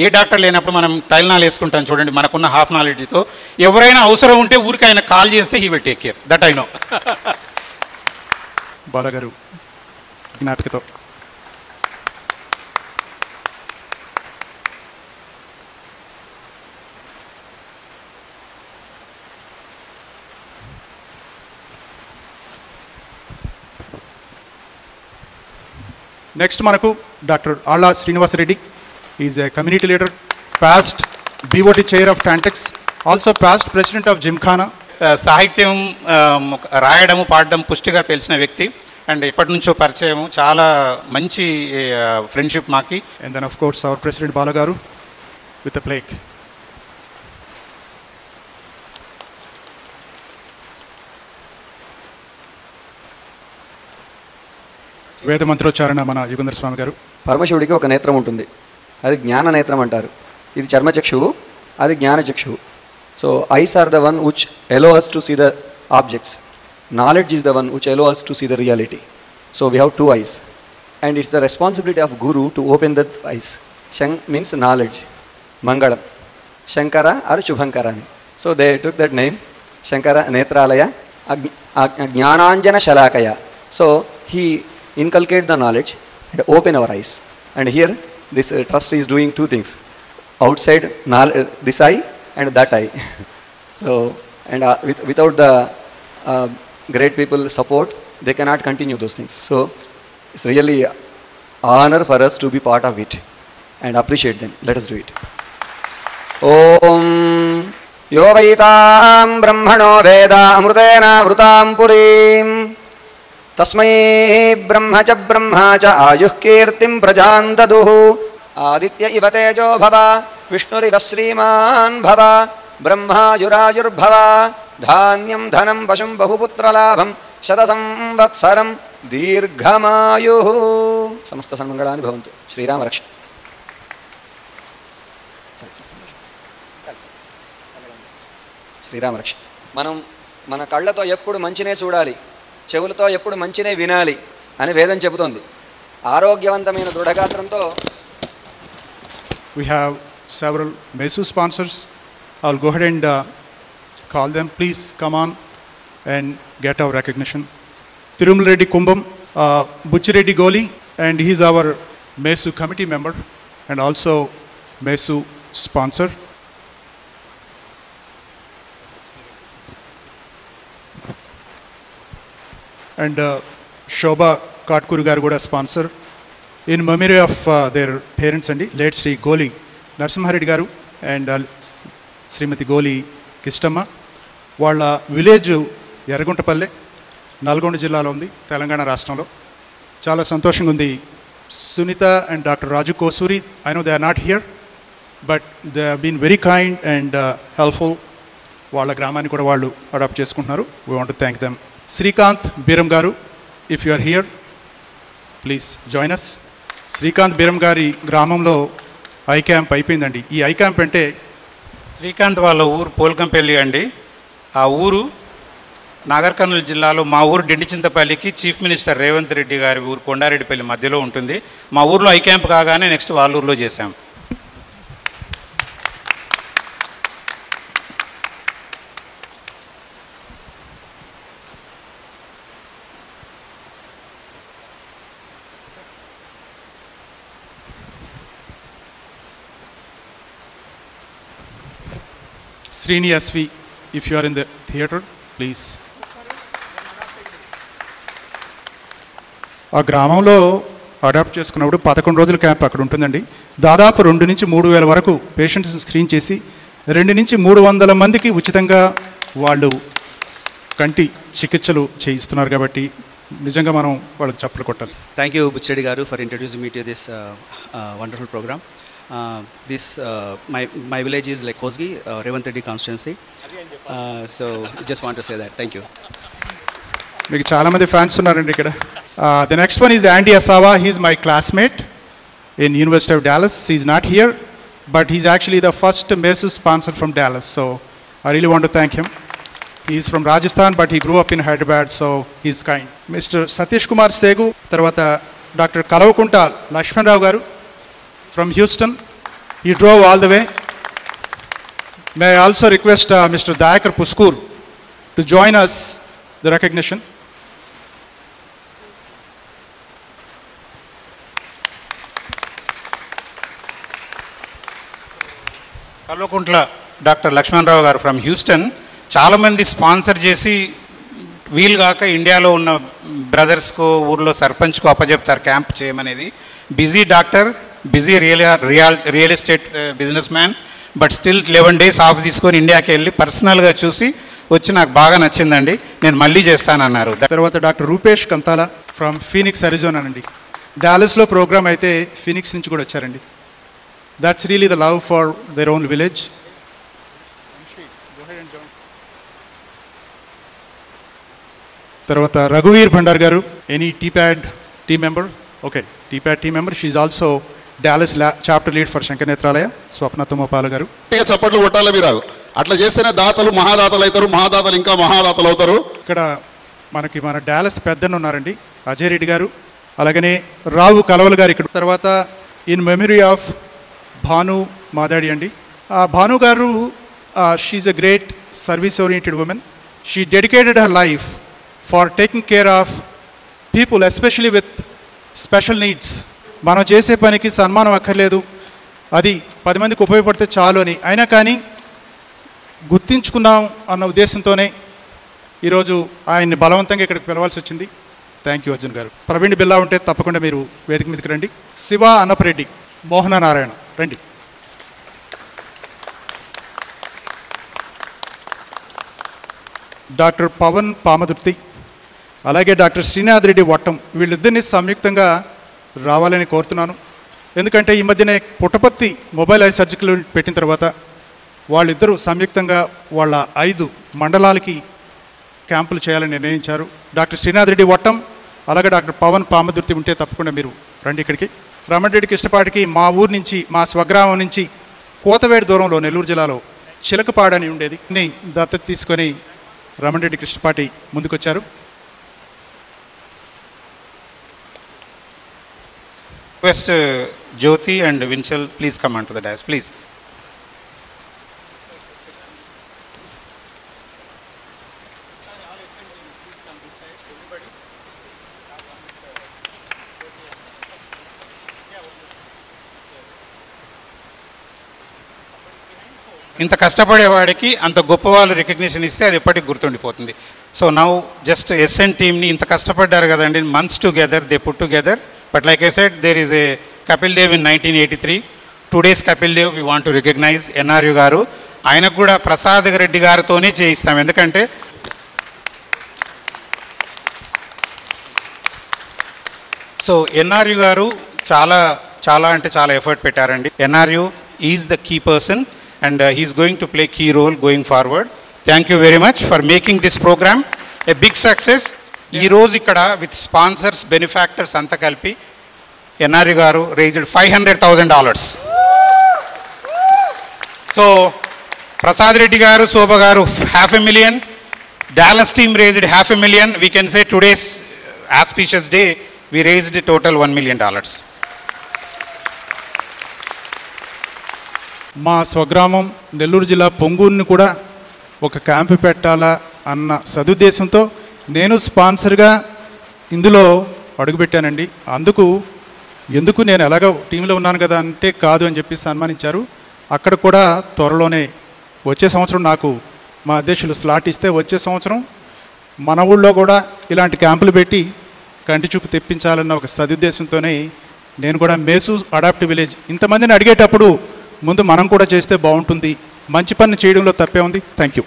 ఏ డాక్టర్ లేనప్పుడు మనం టైల్నాలు వేసుకుంటాం చూడండి, మనకున్న హాఫ్ నాలెడ్జ్తో ఎవరైనా అవసరం ఉంటే ఊరికి ఆయన కాల్ చేస్తే he will take care. That I know. బాలగారు జ్ఞాపికతో. నెక్స్ట్ మనకు doctor Alla Srinivasa Reddy. Is a community leader, past BOT chair of TANTEX, also past president of Gymkhana. సాహిత్యం రాయడము, పాడడం పుష్టిగా తెలిసిన వ్యక్తి అండ్ ఎప్పటి నుంచో పరిచయం, చాలా మంచి ఫ్రెండ్షిప్ మాకి. And then of course our president బాలగారు విత్ ఎ ప్లేక్. వేద మంత్రోచ్చారణ మన యుగంధర్ స్వామి గారు. పరమశివుడికి ఒక నేత్రం ఉంటుంది, అది జ్ఞాన నేత్రం అంటారు. ఇది చర్మచక్షువు, అది జ్ఞానచక్షువు. So eyes are the one which allow us to see the objects. Knowledge is the one which allow us to see the reality. So we have two eyes, and it's the responsibility of Guru to open the eyes. Shang means knowledge, Mangalam, Shankara or Shubhankara. So they took that name, Shankara Netralaya, Jnananjana Shalakaya. So he inculcate the knowledge and open our eyes. And here this trust is doing two things, outside this eye and that eye. So and without the great people support, they cannot continue those things. So it's really honor for us to be part of it and appreciate them. Let us do it. Om yo vaitam brahmano veda amrutena vrutam purim తస్మై బ్రహ్మ చ బ్రహ్మా చ ఆయుః కీర్తిం ప్రజాన్ దదుః ఆదిత్య ఇవ తేజో భవ విష్ణురివ శ్రీమాన్ భవ బ్రహ్మాయురాయుర్భవ ధాన్యం ధనం పశుం బహుపుత్రలాభం శత సంవత్సరం దీర్ఘమాయుః సమస్త సన్మంగళాని భవంతు. శ్రీరామ రక్ష. శ్రీరామ రక్ష. మనం మన కళ్ళతో ఎప్పుడు మంచినే చూడాలి, చెవులతో ఎప్పుడు మంచినే వినాలి అని వేదం చెబుతోంది. ఆరోగ్యవంతమైన దృఢగాత్రంతో. We have several MESU sponsors. I'll go ahead and call them. Please come on and get our recognition. Tirumal Reddy Kumbam, Buchireddy Goli, and he's our MESU committee member and also MESU sponsor. And Shobha Katkuru garu kuda sponsor. In memory of their parents అండి, late Shri గోలి నరసింహారెడ్డి గారు and శ్రీమతి గోలి కిష్టమ్మ. వాళ్ళ village ఎర్రగుంటపల్లె, Nalgonda జిల్లాలో ఉంది, తెలంగాణ రాష్ట్రంలో. చాలా సంతోషంగా ఉంది. Sunitha and doctor Raju Kosuri, I know they are not here but they have been very kind and helpful. వాళ్ళ గ్రామాన్ని కూడా వాళ్ళు అడాప్ట్ చేసుకుంటున్నారు. We want to thank them. Srikanth Beeram garu, if you are here please join us. Srikanth Beeram గారి గ్రామంలో ఐ క్యాంప్ అయిపోయిందండి. ఈ I camp అంటే శ్రీకాంత్ వాళ్ళ ఊరు పోల్కంపల్లి అండి. ఆ ఊరు నాగర్ కర్నూలు జిల్లాలో, మా ఊరు డిండిచింతపల్లికి చీఫ్ మినిస్టర్ రేవంత్ రెడ్డి గారి ఊరు కొండారెడ్డిపల్లి మధ్యలో ఉంటుంది. మా ఊర్లో ఐ క్యాంప్ కాగానే నెక్స్ట్ వాళ్ళ ఊర్లో చేశాం. Srini SV, if you are in the theatre, please. ఆ గ్రామంలో అడాప్ట్ చేసుకున్నప్పుడు 11 రోజుల క్యాంప్ అక్కడ ఉంటుందండి. దాదాపు 2 నుంచి 3,000 వరకు పేషెంట్స్ని స్క్రీన్ చేసి 2 నుంచి 300 మందికి ఉచితంగా వాళ్ళు కంటి చికిత్సలు చేయిస్తున్నారు. కాబట్టి నిజంగా మనం వాళ్ళకి చప్పట్లు కొట్టాలి. Thank you, Buchedi Garu, for introducing me to this wonderful program. My village is like Kosgi, Revanth Reddy constituency. So just want to say that. Thank you. మీకు చాలామంది ఫ్యాన్స్ ఉన్నారండి ఇక్కడ. The next one is Andy Asawa. He's my classmate in University of Dallas. He's not here but he's actually the first మెసు sponsor from Dallas. So I really want to thank him. He's from Rajasthan but he grew up in Hyderabad. So he's kind. Mister Satish Kumar Segu, తర్వాత doctor Kalavakunta Lakshmanarao గారు from Houston. He drove all the way. May I also request Mr. Dayakar Puskur to join us the recognition. Kalvakuntla doctor Lakshmanarao గారు from Houston. చాలామంది sponsor చేసి వీలు కాక ఇండియాలో ఉన్న బ్రదర్స్కు ఊర్లో సర్పంచ్కు అప్పచెప్తారు క్యాంప్ చేయమనేది. Busy doctor, busy real estate business man, but still 11 days off తీసుకొని ఇండియాకి వెళ్ళి పర్సనల్గా చూసి వచ్చి నాకు బాగా నచ్చిందండి, నేను మళ్ళీ చేస్తానన్నారు. తర్వాత doctor Rupesh Kanthala from Phoenix Arizona అండి. డాలస్లో ప్రోగ్రామ్ అయితే ఫీనిక్స్ నుంచి కూడా వచ్చారండి. That's really the love for their own village. తర్వాత రఘువీర్ Bhandar garu, any TPAD team member? Okay, TPAD team member. She's also Dallas chapter lead for Sankara Nethralaya. Swapna Tummapala garu. చప్పట్లు కొట్టాలి మీరు. అట్లా చేస్తేనే దాతలు మహాదాతలు అవుతారు, మహాదాతలు ఇంకా మహాదాతలు అవుతారు. ఇక్కడ మనకి మన డాలస్ పెద్దన్న ఉన్నారండి, అజయ్ రెడ్డి గారు. అలాగనే రావు కలవల్ గారు ఇక్కడ. తర్వాత in memory of Bhanu Madadi అండి. Bhanu garu, she is a great service oriented woman. She dedicated her life for taking care of people especially with special needs. మనం చేసే పనికి సన్మానం అక్కర్లేదు, అది 10 మందికి ఉపయోగపడితే చాలు అని. అయినా కానీ గుర్తించుకున్నాం అన్న ఉద్దేశంతోనే ఈరోజు ఆయన్ని బలవంతంగా ఇక్కడికి పిలవాల్సి వచ్చింది. థ్యాంక్ యూ అర్జున్ గారు. ప్రవీణ్ బిల్లా ఉంటే తప్పకుండా మీరు వేదిక మీదకి రండి. శివ అన్నపరెడ్డి, మోహన నారాయణ రండి. డాక్టర్ పవన్ పామదుర్తి, అలాగే డాక్టర్ శ్రీనాథ్ రెడ్డి వట్టం, వీళ్ళిద్దరినీ సంయుక్తంగా రావాలని కోరుతున్నాను. ఎందుకంటే ఈ మధ్యనే పుట్టపర్తి మొబైల్ ఐ సర్జికల్ పెట్టిన తర్వాత వాళ్ళిద్దరూ సంయుక్తంగా వాళ్ళ 5 మండలాలకి క్యాంపులు చేయాలని నిర్ణయించారు. డాక్టర్ శ్రీనాథ్ రెడ్డి వట్టం, అలాగే డాక్టర్ పవన్ పామదుర్తి ఉంటే తప్పకుండా మీరు రండి ఇక్కడికి. రమణరెడ్డికి ఇష్టపాటికి మా ఊరు నుంచి, మా స్వగ్రామం నుంచి కోతవేడు దూరంలో నెల్లూరు జిల్లాలో చిలకపాడని ఉండేది, దత్తత తీసుకొని రమణరెడ్డి కృష్ణపాటి ముందుకొచ్చారు. Request Jyoti and Vinchal, please come onto the dais, please. ఇంత కష్టపడేవాడికి అంత గొప్ప వాళ్ళు రికగ్నిషన్ ఇస్తే అది ఎప్పటికి గుర్తుండిపోతుంది. సో నౌ జస్ట్ ఎస్ఎన్ టీమ్ని ఇంత కష్టపడ్డారు కదండి, months together they put together But like I said, there is a Kapil Dev in 1983. Today's Kapil Dev we want to recognize NRU గారు. ఆయనకు కూడా ప్రసాద్ రెడ్డి గారితోనే చేయిస్తాం. ఎందుకంటే సో ఎన్ఆర్యు గారు చాలా అంటే చాలా ఎఫర్ట్ పెట్టారండి. NRU is the key person and he's going to play key role going forward. Thank you very much for making this program a big success. ఈరోజు ఇక్కడ విత్ స్పాన్సర్స్ బెనిఫాక్టర్స్ అంతా కలిపి ఎన్ఆర్యు గారు రేజ్డ్ $500,000. సో ప్రసాద్ రెడ్డి గారు, శోభ గారు $500,000. Dallas team raised $500,000. We can say today's auspicious day we raised total $1 million. మా స్వగ్రామం నెల్లూరు జిల్లా పొంగూరుని కూడా ఒక క్యాంపు పెట్టాలా అన్న సదుద్దేశంతో నేను స్పాన్సర్గా ఇందులో అడుగుపెట్టానండి. ఎందుకు నేను ఎలాగో టీంలో ఉన్నాను కదా అంటే కాదు అని చెప్పి సన్మానించారు. అక్కడ కూడా త్వరలోనే వచ్చే సంవత్సరం నాకు మా అధ్యక్షులు స్లాట్ ఇస్తే వచ్చే సంవత్సరం మన ఊళ్ళో కూడా ఇలాంటి క్యాంపులు పెట్టి కంటి చూపు తెప్పించాలన్న ఒక సదుద్దేశంతోనే నేను కూడా మేసు అడాప్టివ్ విలేజ్ ఇంతమందిని అడిగేటప్పుడు ముందు మనం కూడా చేస్తే బాగుంటుంది. మంచి పని చేయడంలో తప్పే ఉంది. Thank you.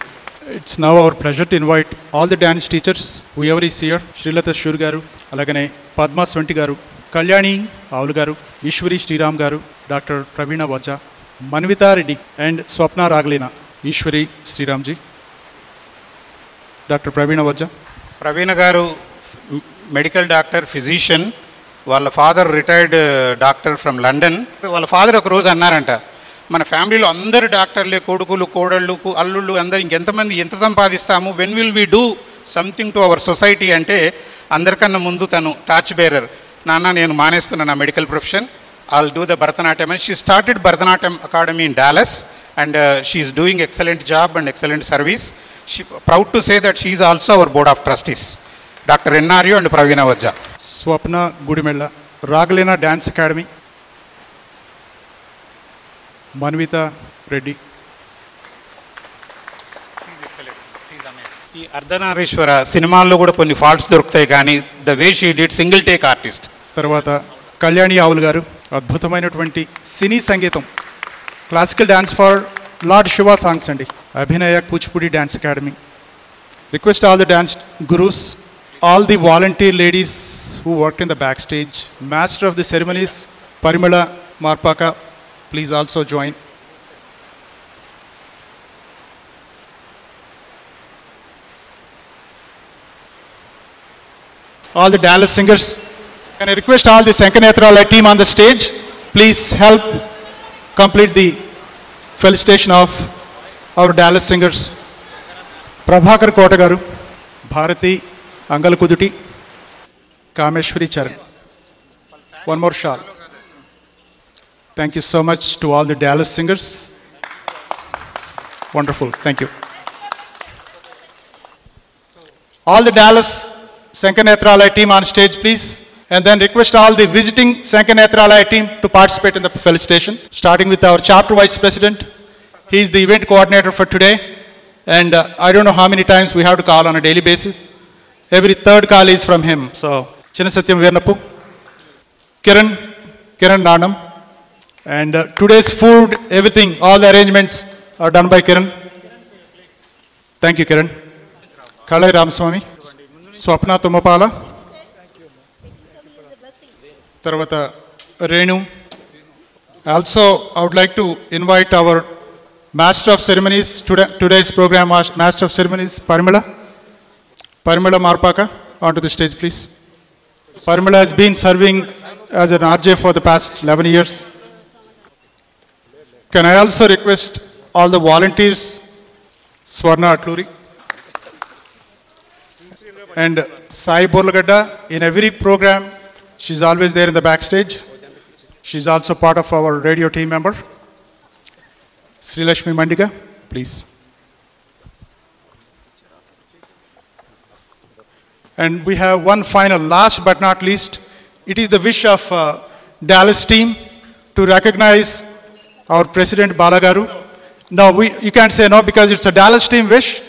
It's now hour pleasure to invite all the dance teachers who ever is here. Srilatha sure గారు, అలాగనే పద్మా స్వంటి గారు, కళ్యాణి ఆవులు గారు, ఈశ్వరి శ్రీరామ్ గారు, డాక్టర్ ప్రవీణ వజ్జా, మన్వితా రెడ్డి అండ్ స్వప్న రాగలీనా. ఈశ్వరి శ్రీరామ్జీ, doctor Praveena Vajja. Praveena garu medical doctor, physician. వాళ్ళ father retired doctor from London. వాళ్ళ ఫాదర్ ఒక రోజు అన్నారంట, మన ఫ్యామిలీలో అందరు డాక్టర్లే, కొడుకులు, కోడళ్ళు, అల్లుళ్ళు అందరు ఇంకెంతమంది ఎంత సంపాదిస్తాము, when will we do something to our society అంటే అందరికన్నా ముందు తను టార్చ్ బేరర్. నాన్న నేను మానేస్తున్నాను నా medical profession, I'll do the Bharatanatyam అని. She started Bharatanatyam academy in Dallas and she is doing excellent job and excellent service. She proud to say that she is also our board of trustees. Doctor NRU and Praveena Vajja. Swapna Gudimella, Ragaleena dance academy, Manvitha Reddy. ఈ అర్ధనారీశ్వర సినిమాల్లో కూడా కొన్ని faults దొరుకుతాయి కానీ the way she did single take artist. తర్వాత కళ్యాణి ఆవులు గారు, అద్భుతమైనటువంటి సినీ సంగీతం, classical dance for lord Shiva songs అండి. Abhinaya Kuchipudi dance academy. Request all the dance gurus, all the volunteer ladies who worked in the backstage, master of the ceremonies Parimala Marpaka, please also join. All the Dallas singers, can I request all the Sankanetralaya team on the stage, please help complete the felicitation of our Dallas singers. Prabhakar Kota garu, Bharati Angal Kuduti, Kameshwari Charan. One more shawl. Thank you so much to all the Dallas singers. Wonderful. Thank you. All the Dallas Sankanetralaya team on stage, please. And then request all the visiting Sankanetralaya team to participate in the felicitation. Starting with our chapter vice president. He is the event coordinator for today. And I don't know how many times we have to call on a daily basis. Every third call is from him. So, Chinasatyam Vernappu, Kiran Nanam. And today's food, everything, all the arrangements are done by Kiran. Thank you, Kiran. Kalai Ramaswamy, Swapna Tumapala, Taravata Renu. Also, I would like to invite our Master of Ceremonies, today's program Master of Ceremonies, Parimala Marpaka, onto the stage, please. Parimala has been serving as an RJ for the past 11 years. Can I also request all the volunteers, Swarna Atluri and Sai Borlagadda, in every program, she's always there in the backstage. She's also part of our radio team member. Sri Lashmi Mandiga, please. And we have one final, last but not least, it is the wish of Dallas team to recognize our President Balagaru. No, you can't say no because it's a Dallas team wish.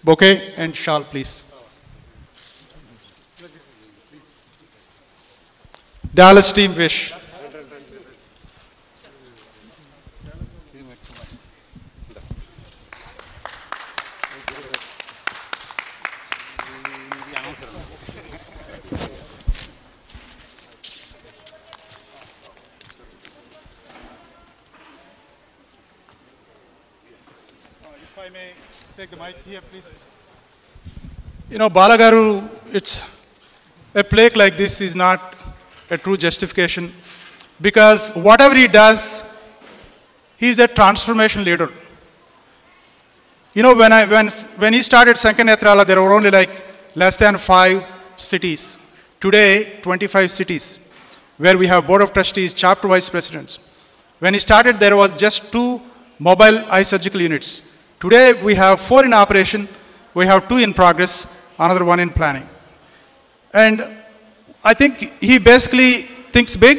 Bouquet and shawl, please. Dallas team wish. If I may take the mic here, please. You know, Balagaru, it's a plague like this is not a true justification, because whatever he does, he's a transformation leader. You know, when he started Sankhyanetrala, there were only like less than 5 cities. Today, 25 cities, where we have board of trustees, chapter vice presidents. When he started, there was just 2 mobile eye surgical units. Today, we have 4 in operation. We have 2 in progress, another 1 in planning. And I think he basically thinks big.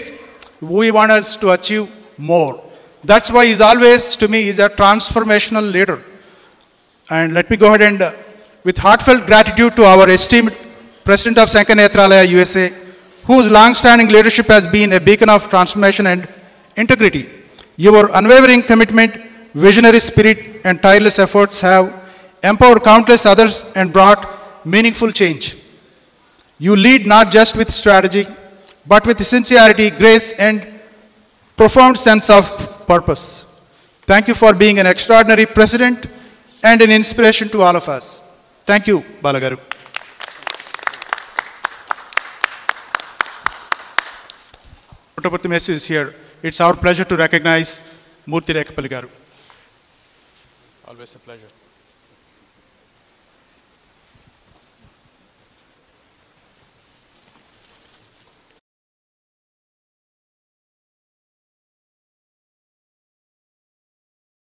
We want us to achieve more. That's why he's always, to me, he's a transformational leader. And let me go ahead and, with heartfelt gratitude to our esteemed President of Sankhyanetralaya USA, whose long-standing leadership has been a beacon of transformation and integrity. Your unwavering commitment, visionary spirit, and tireless efforts have empowered countless others and brought meaningful change. You lead not just with strategy, but with sincerity, grace, and profound sense of purpose. Thank you for being an extraordinary president and an inspiration to all of us. Thank you, Balagaru. Puttaparthi Messu is here. It's our pleasure to recognize Murthy Rekapalli Garu. Always a pleasure.